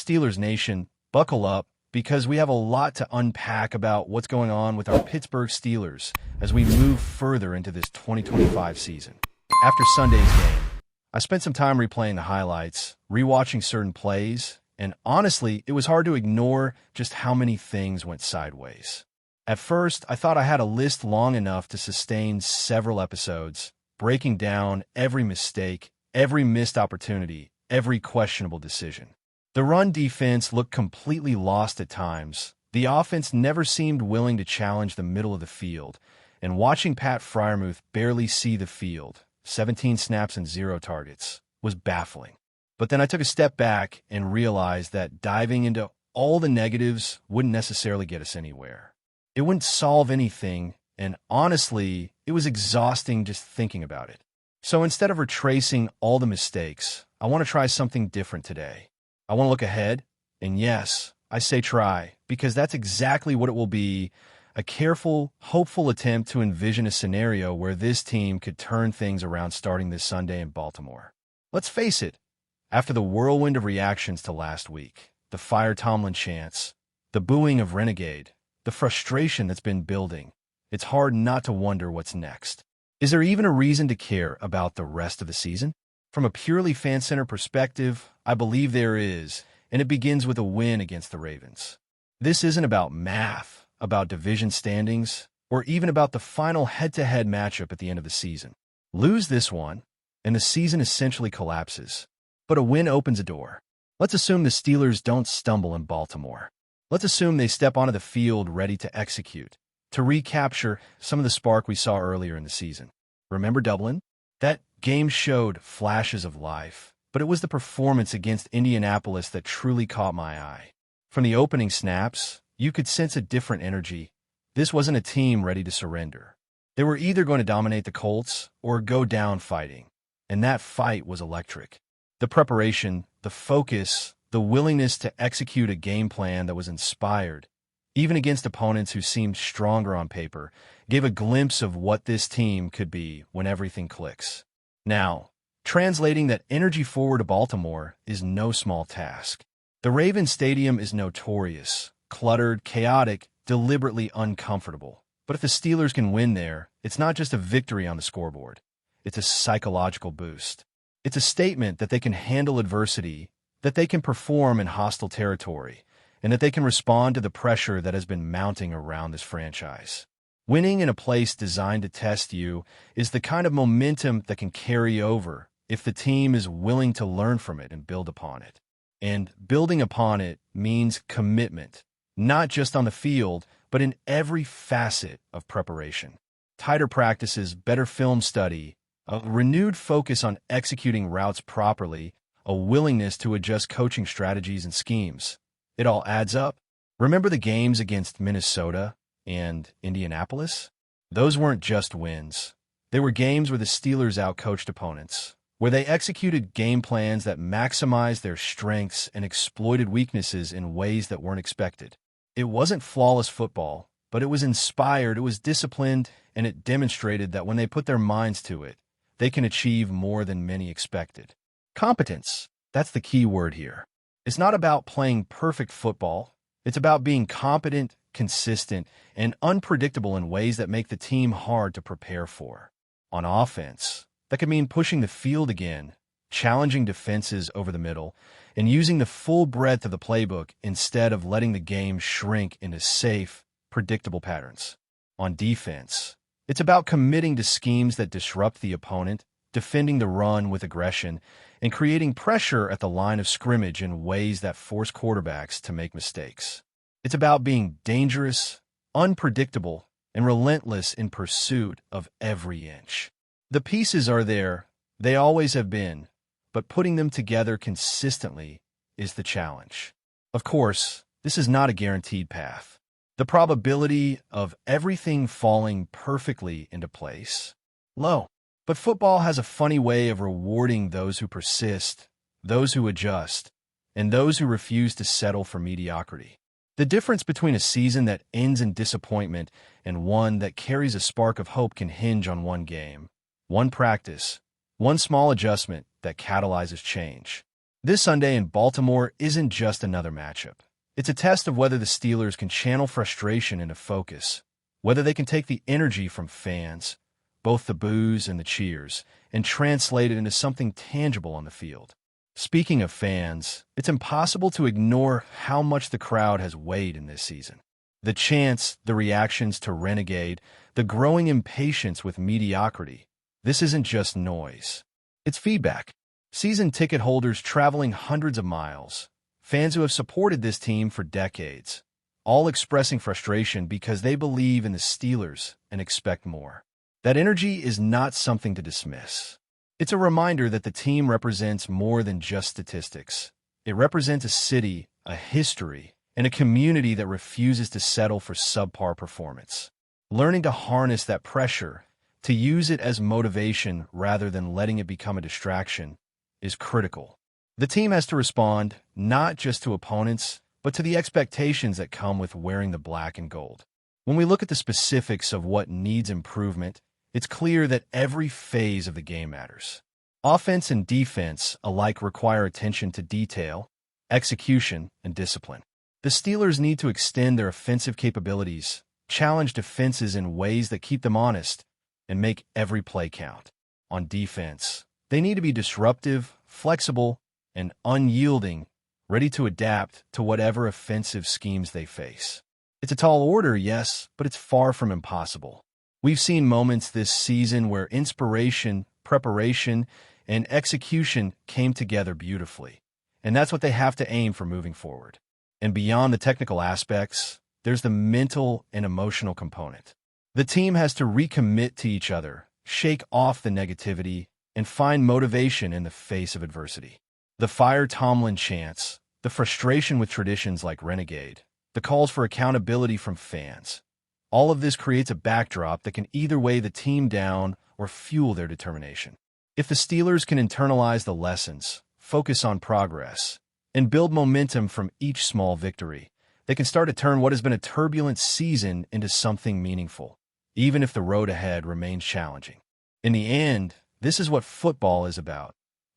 Steelers Nation, buckle up because we have a lot to unpack about what's going on with our Pittsburgh Steelers as we move further into this 2025 season. After Sunday's game, I spent some time replaying the highlights, rewatching certain plays, and honestly, it was hard to ignore just how many things went sideways. At first, I thought I had a list long enough to sustain several episodes, breaking down every mistake, every missed opportunity, every questionable decision. The run defense looked completely lost at times. The offense never seemed willing to challenge the middle of the field, and watching Pat Freiermuth barely see the field, 17 snaps and 0 targets, was baffling. But then I took a step back and realized that diving into all the negatives wouldn't necessarily get us anywhere. It wouldn't solve anything, and honestly, it was exhausting just thinking about it. So instead of retracing all the mistakes, I want to try something different today. I want to look ahead, and yes, I say try, because that's exactly what it will be, a careful, hopeful attempt to envision a scenario where this team could turn things around starting this Sunday in Baltimore. Let's face it, after the whirlwind of reactions to last week, the Fire Tomlin chants, the booing of Renegade, the frustration that's been building, it's hard not to wonder what's next. Is there even a reason to care about the rest of the season? From a purely fan-centered perspective, I believe there is, and it begins with a win against the Ravens. This isn't about math, about division standings, or even about the final head-to-head matchup at the end of the season. Lose this one, and the season essentially collapses. But a win opens a door. Let's assume the Steelers don't stumble in Baltimore. Let's assume they step onto the field ready to execute, to recapture some of the spark we saw earlier in the season. Remember Dublin? That game showed flashes of life, but it was the performance against Indianapolis that truly caught my eye. From the opening snaps, you could sense a different energy. This wasn't a team ready to surrender. They were either going to dominate the Colts or go down fighting, and that fight was electric. The preparation, the focus, the willingness to execute a game plan that was inspired, even against opponents who seemed stronger on paper, gave a glimpse of what this team could be when everything clicks. Now, translating that energy forward to Baltimore is no small task. The Ravens Stadium is notorious, cluttered, chaotic, deliberately uncomfortable. But if the Steelers can win there, it's not just a victory on the scoreboard. It's a psychological boost. It's a statement that they can handle adversity, that they can perform in hostile territory, and that they can respond to the pressure that has been mounting around this franchise. Winning in a place designed to test you is the kind of momentum that can carry over if the team is willing to learn from it and build upon it. And building upon it means commitment, not just on the field, but in every facet of preparation. Tighter practices, better film study, a renewed focus on executing routes properly, a willingness to adjust coaching strategies and schemes. It all adds up. Remember the games against Minnesota and Indianapolis? Those weren't just wins. They were games where the Steelers outcoached opponents, where they executed game plans that maximized their strengths and exploited weaknesses in ways that weren't expected. It wasn't flawless football, but it was inspired, it was disciplined, and it demonstrated that when they put their minds to it, they can achieve more than many expected. Competence, that's the key word here. It's not about playing perfect football. It's about being competent, consistent, and unpredictable in ways that make the team hard to prepare for. On offense, that could mean pushing the field again, challenging defenses over the middle, and using the full breadth of the playbook instead of letting the game shrink into safe, predictable patterns. On defense, it's about committing to schemes that disrupt the opponent, defending the run with aggression, and creating pressure at the line of scrimmage in ways that force quarterbacks to make mistakes. It's about being dangerous, unpredictable, and relentless in pursuit of every inch. The pieces are there, they always have been, but putting them together consistently is the challenge. Of course, this is not a guaranteed path. The probability of everything falling perfectly into place, low. But football has a funny way of rewarding those who persist, those who adjust, and those who refuse to settle for mediocrity. The difference between a season that ends in disappointment and one that carries a spark of hope can hinge on one game, one practice, one small adjustment that catalyzes change. This Sunday in Baltimore isn't just another matchup. It's a test of whether the Steelers can channel frustration into focus, whether they can take the energy from fans, both the boos and the cheers, and translate it into something tangible on the field. Speaking of fans, it's impossible to ignore how much the crowd has weighed in this season. The chants, the reactions to Renegade, the growing impatience with mediocrity. This isn't just noise. It's feedback. Season ticket holders traveling hundreds of miles, fans who have supported this team for decades, all expressing frustration because they believe in the Steelers and expect more. That energy is not something to dismiss. It's a reminder that the team represents more than just statistics. It represents a city, a history, and a community that refuses to settle for subpar performance. Learning to harness that pressure, to use it as motivation rather than letting it become a distraction, is critical. The team has to respond not just to opponents, but to the expectations that come with wearing the black and gold. When we look at the specifics of what needs improvement, it's clear that every phase of the game matters. Offense and defense alike require attention to detail, execution, and discipline. The Steelers need to extend their offensive capabilities, challenge defenses in ways that keep them honest, and make every play count. On defense, they need to be disruptive, flexible, and unyielding, ready to adapt to whatever offensive schemes they face. It's a tall order, yes, but it's far from impossible. We've seen moments this season where inspiration, preparation, and execution came together beautifully, and that's what they have to aim for moving forward. And beyond the technical aspects, there's the mental and emotional component. The team has to recommit to each other, shake off the negativity, and find motivation in the face of adversity. The Fire Tomlin chants, the frustration with traditions like Renegade, the calls for accountability from fans. All of this creates a backdrop that can either weigh the team down or fuel their determination. If the Steelers can internalize the lessons, focus on progress, and build momentum from each small victory, they can start to turn what has been a turbulent season into something meaningful, even if the road ahead remains challenging. In the end, this is what football is about.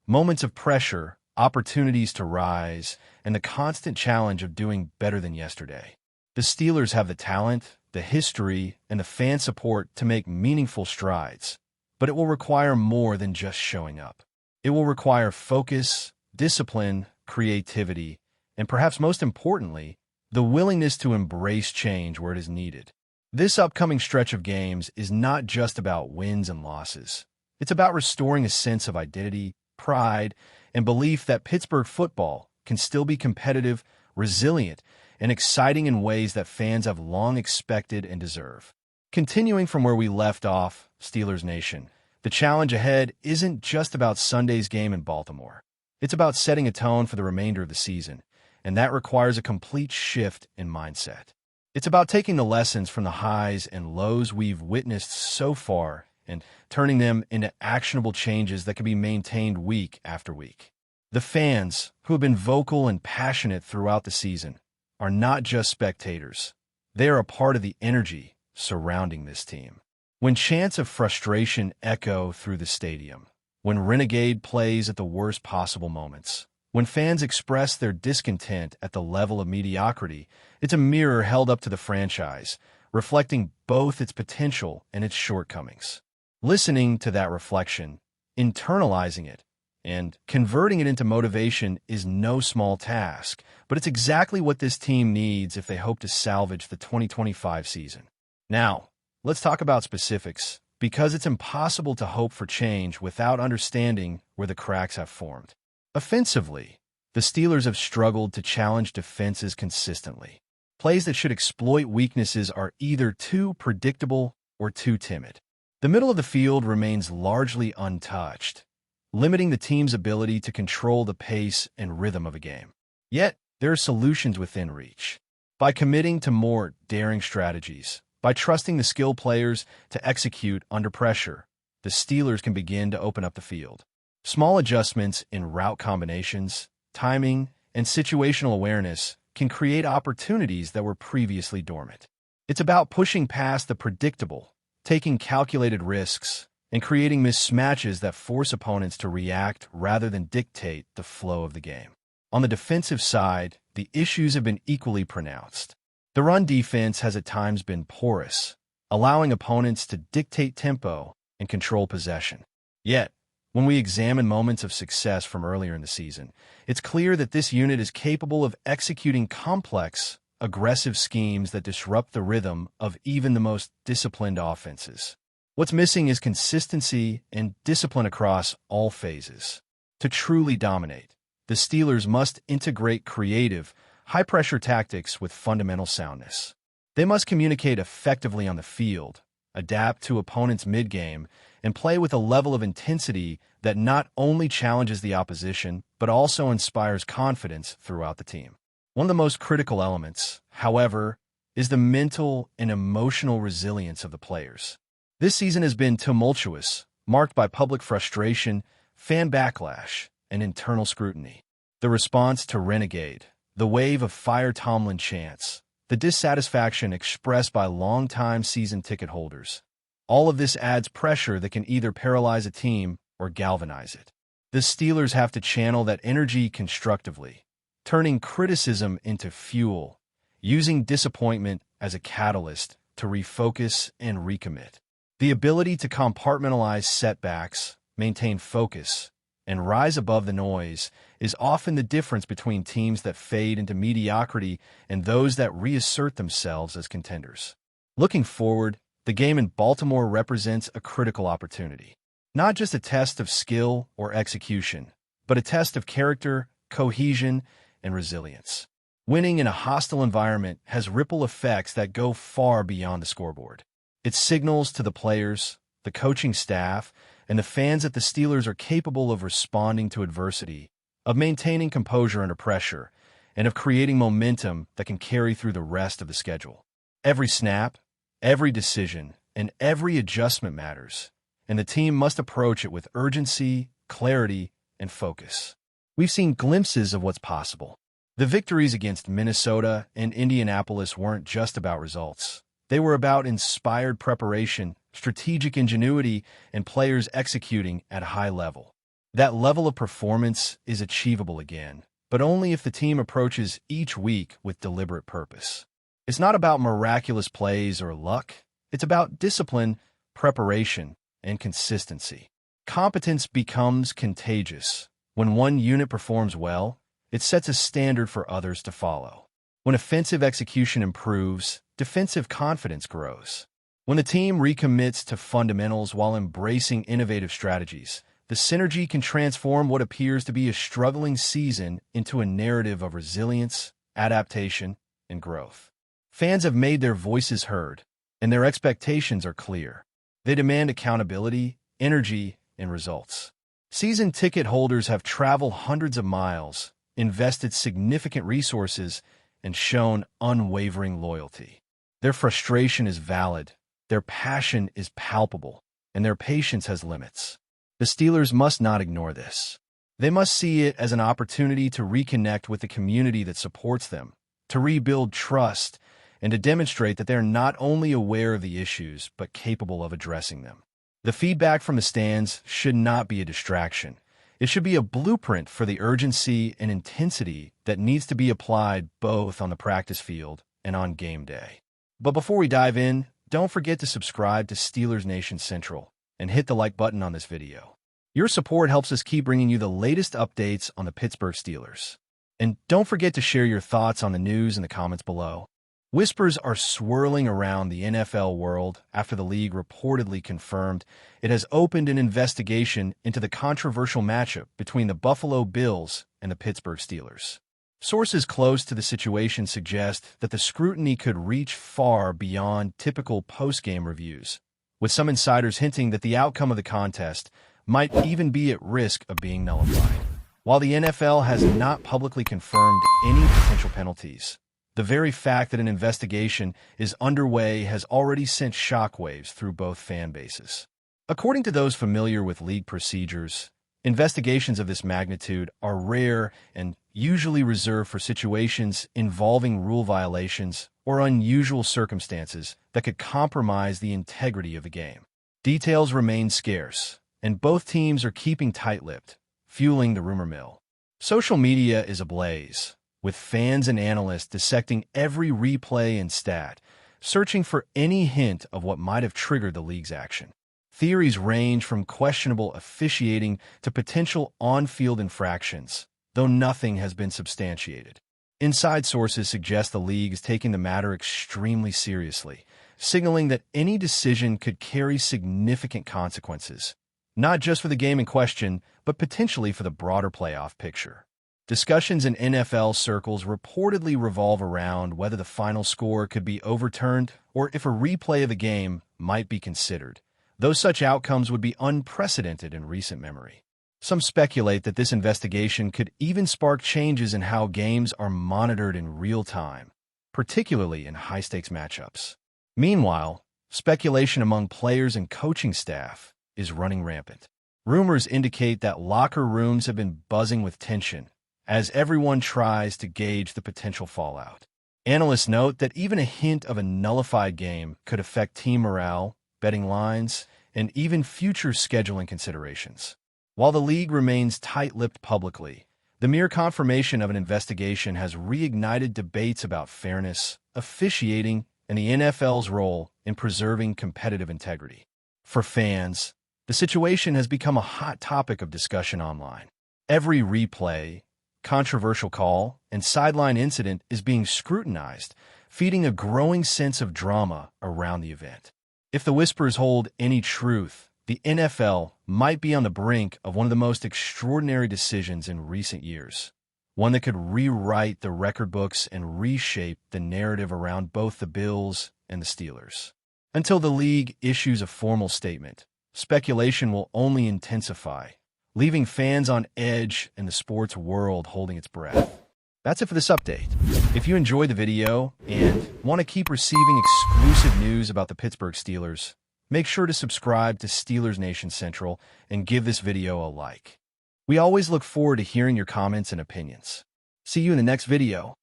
Moments of pressure, opportunities to rise, and the constant challenge of doing better than yesterday. The Steelers have the talent, the history, and the fan support to make meaningful strides, but it will require more than just showing up. It will require focus, discipline, creativity, and perhaps most importantly, the willingness to embrace change where it is needed. This upcoming stretch of games is not just about wins and losses. It's about restoring a sense of identity, pride, and belief that Pittsburgh football can still be competitive, resilient, and exciting in ways that fans have long expected and deserve. Continuing from where we left off, Steelers Nation, the challenge ahead isn't just about Sunday's game in Baltimore. It's about setting a tone for the remainder of the season, and that requires a complete shift in mindset. It's about taking the lessons from the highs and lows we've witnessed so far and turning them into actionable changes that can be maintained week after week. The fans, who have been vocal and passionate throughout the season, are not just spectators. They are a part of the energy surrounding this team. When chants of frustration echo through the stadium, when Renegade plays at the worst possible moments, when fans express their discontent at the level of mediocrity, it's a mirror held up to the franchise, reflecting both its potential and its shortcomings. Listening to that reflection, internalizing it, and converting it into motivation is no small task, but it's exactly what this team needs if they hope to salvage the 2025 season. Now, let's talk about specifics, because it's impossible to hope for change without understanding where the cracks have formed. Offensively, the Steelers have struggled to challenge defenses consistently. Plays that should exploit weaknesses are either too predictable or too timid. The middle of the field remains largely untouched, limiting the team's ability to control the pace and rhythm of a game. Yet, there are solutions within reach. By committing to more daring strategies, by trusting the skilled players to execute under pressure, the Steelers can begin to open up the field. Small adjustments in route combinations, timing, and situational awareness can create opportunities that were previously dormant. It's about pushing past the predictable, taking calculated risks, and creating mismatches that force opponents to react rather than dictate the flow of the game. On the defensive side, the issues have been equally pronounced. The run defense has at times been porous, allowing opponents to dictate tempo and control possession. Yet, when we examine moments of success from earlier in the season, it's clear that this unit is capable of executing complex, aggressive schemes that disrupt the rhythm of even the most disciplined offenses. What's missing is consistency and discipline across all phases. To truly dominate, the Steelers must integrate creative, high-pressure tactics with fundamental soundness. They must communicate effectively on the field, adapt to opponents' mid-game, and play with a level of intensity that not only challenges the opposition, but also inspires confidence throughout the team. One of the most critical elements, however, is the mental and emotional resilience of the players. This season has been tumultuous, marked by public frustration, fan backlash, and internal scrutiny. The response to Renegade, the wave of Fire Tomlin chants, the dissatisfaction expressed by longtime season ticket holders. All of this adds pressure that can either paralyze a team or galvanize it. The Steelers have to channel that energy constructively, turning criticism into fuel, using disappointment as a catalyst to refocus and recommit. The ability to compartmentalize setbacks, maintain focus, and rise above the noise is often the difference between teams that fade into mediocrity and those that reassert themselves as contenders. Looking forward, the game in Baltimore represents a critical opportunity. Not just a test of skill or execution, but a test of character, cohesion, and resilience. Winning in a hostile environment has ripple effects that go far beyond the scoreboard. It signals to the players, the coaching staff, and the fans that the Steelers are capable of responding to adversity, of maintaining composure under pressure, and of creating momentum that can carry through the rest of the schedule. Every snap, every decision, and every adjustment matters, and the team must approach it with urgency, clarity, and focus. We've seen glimpses of what's possible. The victories against Minnesota and Indianapolis weren't just about results. They were about inspired preparation, strategic ingenuity, and players executing at a high level. That level of performance is achievable again, but only if the team approaches each week with deliberate purpose. It's not about miraculous plays or luck. It's about discipline, preparation, and consistency. Competence becomes contagious. When one unit performs well, it sets a standard for others to follow. When offensive execution improves, defensive confidence grows. When the team recommits to fundamentals while embracing innovative strategies, the synergy can transform what appears to be a struggling season into a narrative of resilience, adaptation, and growth. Fans have made their voices heard, and their expectations are clear. They demand accountability, energy, and results. Season ticket holders have traveled hundreds of miles, invested significant resources, and shown unwavering loyalty. Their frustration is valid, their passion is palpable, and their patience has limits. The Steelers must not ignore this. They must see it as an opportunity to reconnect with the community that supports them, to rebuild trust, and to demonstrate that they're not only aware of the issues, but capable of addressing them. The feedback from the stands should not be a distraction. It should be a blueprint for the urgency and intensity that needs to be applied both on the practice field and on game day. But before we dive in, don't forget to subscribe to Steelers Nation Central and hit the like button on this video. Your support helps us keep bringing you the latest updates on the Pittsburgh Steelers. And don't forget to share your thoughts on the news in the comments below. Whispers are swirling around the NFL world after the league reportedly confirmed it has opened an investigation into the controversial matchup between the Buffalo Bills and the Pittsburgh Steelers. Sources close to the situation suggest that the scrutiny could reach far beyond typical post-game reviews, with some insiders hinting that the outcome of the contest might even be at risk of being nullified. While the NFL has not publicly confirmed any potential penalties, the very fact that an investigation is underway has already sent shockwaves through both fan bases. According to those familiar with league procedures, investigations of this magnitude are rare and usually reserved for situations involving rule violations or unusual circumstances that could compromise the integrity of the game. Details remain scarce, and both teams are keeping tight-lipped, fueling the rumor mill. Social media is ablaze, with fans and analysts dissecting every replay and stat, searching for any hint of what might have triggered the league's action. Theories range from questionable officiating to potential on-field infractions, though nothing has been substantiated. Inside sources suggest the league is taking the matter extremely seriously, signaling that any decision could carry significant consequences, not just for the game in question, but potentially for the broader playoff picture. Discussions in NFL circles reportedly revolve around whether the final score could be overturned or if a replay of the game might be considered, though such outcomes would be unprecedented in recent memory. Some speculate that this investigation could even spark changes in how games are monitored in real time, particularly in high-stakes matchups. Meanwhile, speculation among players and coaching staff is running rampant. Rumors indicate that locker rooms have been buzzing with tension as everyone tries to gauge the potential fallout. Analysts note that even a hint of a nullified game could affect team morale, betting lines, and even future scheduling considerations. While the league remains tight-lipped publicly, the mere confirmation of an investigation has reignited debates about fairness, officiating, and the NFL's role in preserving competitive integrity. For fans, the situation has become a hot topic of discussion online. Every replay, controversial call, and sideline incident is being scrutinized, feeding a growing sense of drama around the event. If the whispers hold any truth, the NFL might be on the brink of one of the most extraordinary decisions in recent years, one that could rewrite the record books and reshape the narrative around both the Bills and the Steelers. Until the league issues a formal statement, speculation will only intensify, leaving fans on edge and the sports world holding its breath. That's it for this update. If you enjoyed the video and want to keep receiving exclusive news about the Pittsburgh Steelers, make sure to subscribe to Steelers Nation Central and give this video a like. We always look forward to hearing your comments and opinions. See you in the next video.